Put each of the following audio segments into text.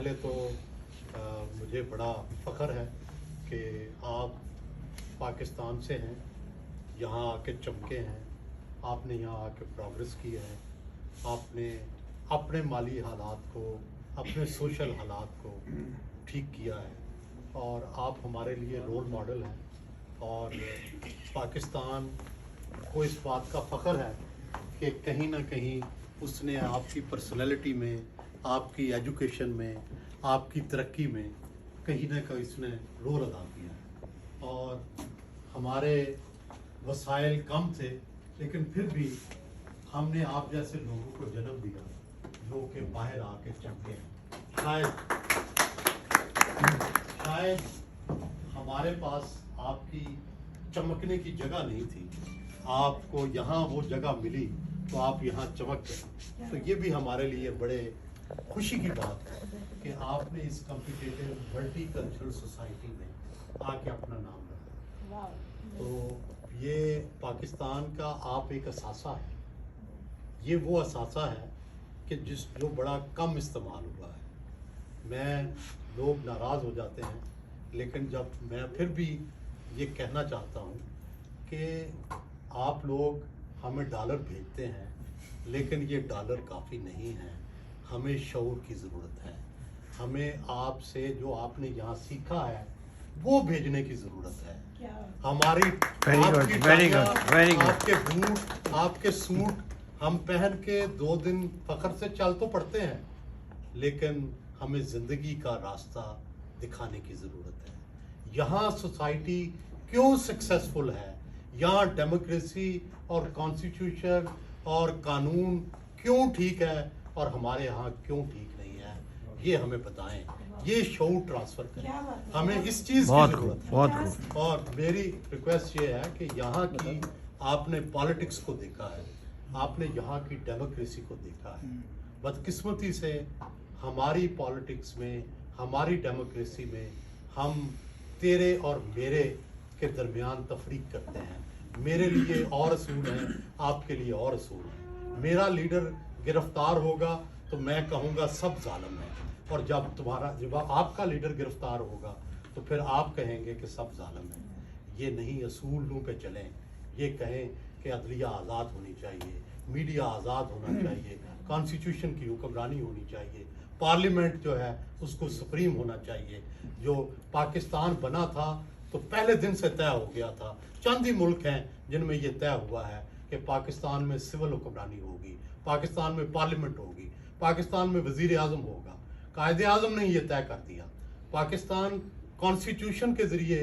पहले तो मुझे बड़ा फ़ख्र है कि आप पाकिस्तान से हैं, यहाँ आके चमके हैं, आपने यहाँ आके प्रोग्रेस की है, आपने अपने माली हालात को, अपने सोशल हालात को ठीक किया है और आप हमारे लिए रोल मॉडल हैं। और पाकिस्तान को इस बात का फ़ख्र है कि कहीं ना कहीं उसने आपकी पर्सनैलिटी में, आपकी एजुकेशन में, आपकी तरक्की में कहीं ना कहीं इसने रोल अदा किया है। और हमारे वसाइल कम थे, लेकिन फिर भी हमने आप जैसे लोगों को जन्म दिया जो कि बाहर आके चमके हैं। शायद हमारे पास आपकी चमकने की जगह नहीं थी, आपको यहाँ वो जगह मिली तो आप यहाँ चमक गए। तो ये भी हमारे लिए बड़े खुशी की बात है कि आपने इस कॉम्पिटिटिव मल्टी कल्चरल सोसाइटी में आके अपना नाम रखा। तो ये पाकिस्तान का आप एक असासा है, ये वो असासा है कि जो बड़ा कम इस्तेमाल हुआ है। लोग नाराज़ हो जाते हैं, लेकिन जब मैं फिर भी ये कहना चाहता हूँ कि आप लोग हमें डॉलर भेजते हैं, लेकिन ये डॉलर काफ़ी नहीं है। हमें शऊर की ज़रूरत है, हमें आपसे जो आपने यहाँ सीखा है वो भेजने की ज़रूरत है। हमारी आपके बूट, आपके सूट हम पहन के 2 दिन फ़ख्र से चल तो पड़ते हैं, लेकिन हमें ज़िंदगी का रास्ता दिखाने की ज़रूरत है। यहाँ सोसाइटी क्यों सक्सेसफुल है, यहाँ डेमोक्रेसी और कॉन्स्टिट्यूशन और कानून क्यों ठीक है और हमारे यहाँ क्यों ठीक नहीं है, ये हमें बताएं। ये शऊर ट्रांसफ़र करें, हमें इस चीज़ की ज़रूरत है। और मेरी रिक्वेस्ट ये है कि यहाँ की आपने पॉलिटिक्स को देखा है, आपने यहाँ की डेमोक्रेसी को देखा है। बदकिस्मती से हमारी पॉलिटिक्स में, हमारी डेमोक्रेसी में हम तेरे और मेरे के दरमियान तफरीक करते हैं। मेरे लिए और असूल हैं, आपके लिए और असूल हैं। मेरा लीडर गिरफ्तार होगा तो मैं कहूँगा सब जालिम है, और जब आपका लीडर गिरफ्तार होगा तो फिर आप कहेंगे कि सब जालिम है। ये नहीं, असूलों पे चलें। ये कहें कि अदलिया आज़ाद होनी चाहिए, मीडिया आज़ाद होना चाहिए, कॉन्स्टिट्यूशन की हुक्मरानी होनी चाहिए, पार्लियामेंट जो है उसको सुप्रीम होना चाहिए। जो पाकिस्तान बना था तो पहले दिन से तय हो गया था। चंद ही मुल्क हैं जिनमें ये तय हुआ है कि पाकिस्तान में सिविल हुक्मरानी होगी, पाकिस्तान में पार्लियामेंट होगी, पाकिस्तान में वज़ीर आज़म होगा। कायदे आज़म ने ये तय कर दिया। पाकिस्तान कॉन्स्टिट्यूशन के ज़रिए,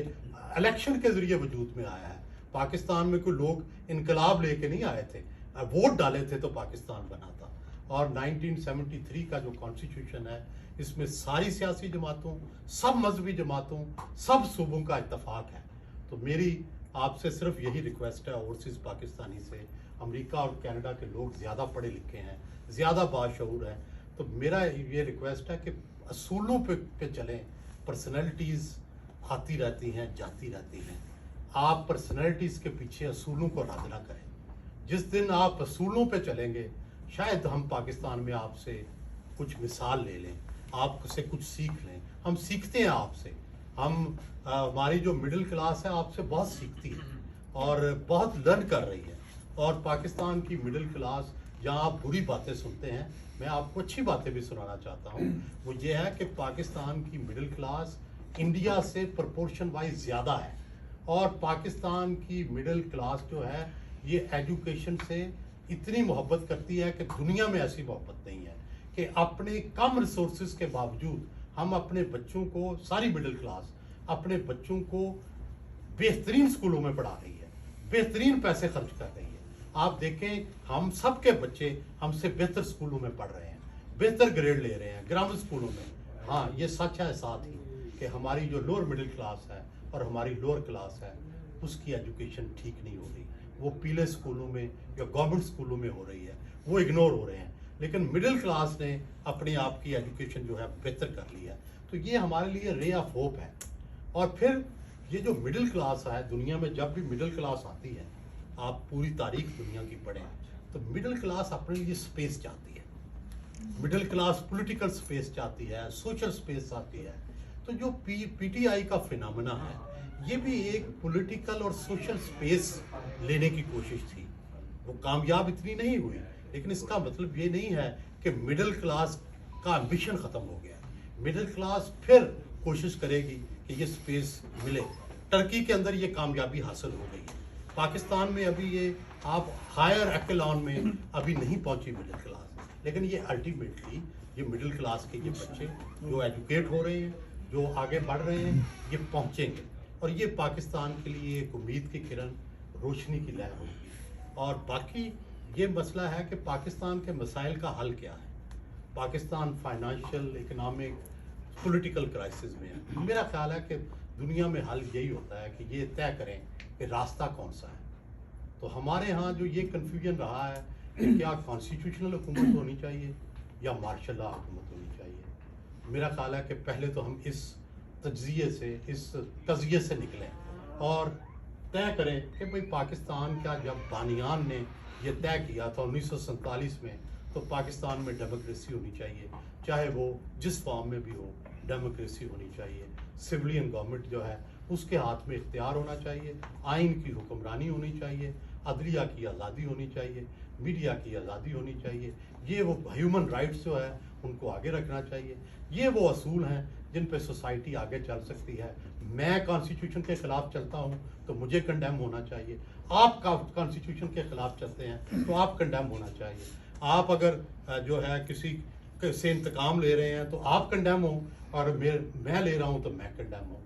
इलेक्शन के ज़रिए वजूद में आया है। पाकिस्तान में कोई लोग इनकलाब लेके नहीं आए थे, वोट डाले थे तो पाकिस्तान बना था। और 1973 का जो कॉन्स्टिट्यूशन है, इसमें सारी सियासी जमातों, सब मजहबी जमातों, सब सूबों का इत्तफाक है। तो मेरी आपसे सिर्फ यही रिक्वेस्ट है, ओवरसीज़ पाकिस्तानी से, अमेरिका और कनाडा के लोग ज़्यादा पढ़े लिखे हैं, ज़्यादा बाशऊर हैं, तो मेरा ये रिक्वेस्ट है कि असूलों पे चलें। पर्सनैलिटीज़ आती रहती हैं, जाती रहती हैं। आप पर्सनैलिटीज़ के पीछे असूलों को रद्द ना करें। जिस दिन आप असूलों पे चलेंगे, शायद हम पाकिस्तान में आपसे कुछ मिसाल ले लें, आपसे कुछ सीख लें। हम सीखते हैं आपसे, हमारी जो मिडिल क्लास है आपसे बहुत सीखती है और बहुत लर्न कर रही है। और पाकिस्तान की मिडिल क्लास, जहाँ आप बुरी बातें सुनते हैं, मैं आपको अच्छी बातें भी सुनाना चाहता हूँ। वो ये है कि पाकिस्तान की मिडिल क्लास इंडिया से प्रोपोर्शन वाइज ज़्यादा है, और पाकिस्तान की मिडिल क्लास जो है ये एजुकेशन से इतनी मोहब्बत करती है कि दुनिया में ऐसी मोहब्बत नहीं है कि अपने कम रिसोर्सेज के बावजूद हम अपने बच्चों को, सारी मिडिल क्लास अपने बच्चों को बेहतरीन स्कूलों में पढ़ा रही है, बेहतरीन पैसे खर्च कर रही है। आप देखें, हम सब के बच्चे हमसे बेहतर स्कूलों में पढ़ रहे हैं, बेहतर ग्रेड ले रहे हैं ग्रामर स्कूलों में। हाँ, ये सच है साथ ही कि हमारी जो लोअर मिडिल क्लास है और हमारी लोअर क्लास है, उसकी एजुकेशन ठीक नहीं हो रही। वो पीले स्कूलों में या गवर्नमेंट स्कूलों में हो रही है, वो इग्नोर हो रहे हैं। लेकिन मिडिल क्लास ने अपने आप की एजुकेशन जो है बेहतर कर ली है। तो ये हमारे लिए रे ऑफ होप है। और फिर ये जो मिडिल क्लास है, दुनिया में जब भी मिडिल क्लास आती है, आप पूरी तारीख दुनिया की पढ़ें तो मिडिल क्लास अपने लिए स्पेस चाहती है। मिडिल क्लास पॉलिटिकल स्पेस चाहती है, सोशल स्पेस चाहती है। तो जो पीटीआई का फिनोमेना है, ये भी एक पॉलिटिकल और सोशल स्पेस लेने की कोशिश थी। वो कामयाब इतनी नहीं हुई, लेकिन इसका मतलब ये नहीं है कि मिडिल क्लास का एम्बिशन ख़त्म हो गया। मिडिल क्लास फिर कोशिश करेगी कि ये स्पेस मिले। टर्की के अंदर ये कामयाबी हासिल हो गई है। पाकिस्तान में अभी ये आप हायर एक्लॉन में अभी नहीं पहुंची मिडिल क्लास, लेकिन ये अल्टीमेटली ये मिडिल क्लास के ये बच्चे जो एजुकेट हो रहे हैं, जो आगे बढ़ रहे हैं, ये पहुंचेंगे और ये पाकिस्तान के लिए एक उम्मीद की किरण, रोशनी की लहर होगी। और बाकी ये मसला है कि पाकिस्तान के मसाइल का हल क्या है। Pakistan financial, economic, political crisis में है। मेरा ख्याल है कि दुनिया में हल यही होता है कि ये तय करें कि रास्ता कौन सा है। तो हमारे यहाँ जो ये कन्फ्यूजन रहा है कि क्या कॉन्स्टिट्यूशनल हुकूमत होनी चाहिए या मार्शल लॉ हुकूमत होनी चाहिए। मेरा ख्याल है कि पहले तो हम इस तज्जिए से, इस तज़िये से निकलें और तय करें कि भाई पाकिस्तान का जब बानियान ने ये तय किया था 1947 में, तो पाकिस्तान में डेमोक्रेसी होनी चाहिए, चाहे वो जिस फॉर्म में भी हो, डेमोक्रेसी होनी चाहिए। सिविलियन गवर्नमेंट जो है उसके हाथ में इख्तियार होना चाहिए, आइन की हुक्मरानी होनी चाहिए, अदलिया की आज़ादी होनी चाहिए, मीडिया की आज़ादी होनी चाहिए। ये वो ह्यूमन राइट्स जो है उनको आगे रखना चाहिए। ये वो असूल हैं जिन पे सोसाइटी आगे चल सकती है। मैं कॉन्स्टिट्यूशन के ख़िलाफ़ चलता हूँ तो मुझे कंडेम होना चाहिए। आप कॉन्स्टिट्यूशन के ख़िलाफ़ चलते हैं तो आप कंडेम होना चाहिए। आप अगर जो है किसी से इंतकाम ले रहे हैं तो आप कंडेम हो, और मैं ले रहा हूँ तो मैं कंडेम हूँ।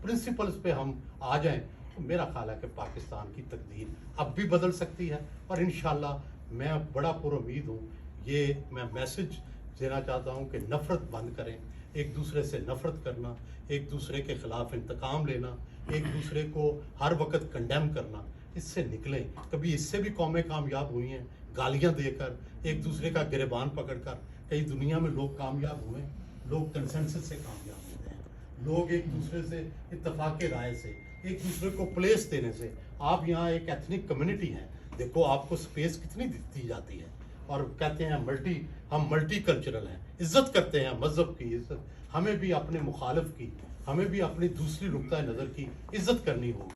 प्रिंसिपल्स पे हम आ जाएं तो मेरा ख्याल है कि पाकिस्तान की तकदीर अब भी बदल सकती है। और इंशाल्लाह मैं बड़ा पुरुमीद हूँ। ये मैं मैसेज देना चाहता हूँ कि नफ़रत बंद करें, एक दूसरे से नफ़रत करना, एक दूसरे के ख़िलाफ़ इंतकाम लेना, एक दूसरे को हर वक्त कंडेम करना, इससे निकलें। कभी इससे भी कौमें कामयाब हुई हैं, गालियाँ देकर, एक दूसरे का गिरबान पकड़कर। कई दुनिया में लोग कामयाब हुए, लोग कंसेंसस से कामयाब होते हैं, लोग एक दूसरे से इत्तफाक़ राय से, एक दूसरे को प्लेस देने से। आप यहाँ एक एथनिक कम्युनिटी हैं, देखो आपको स्पेस कितनी दी जाती है। और कहते हैं हम मल्टी कल्चरल हैं, इज़्ज़त करते हैं मज़हब की इज़्ज़त। हमें भी अपने मुखालिफ की, हमें भी अपनी दूसरी नुक्ता नज़र की इज़्ज़त करनी होगी।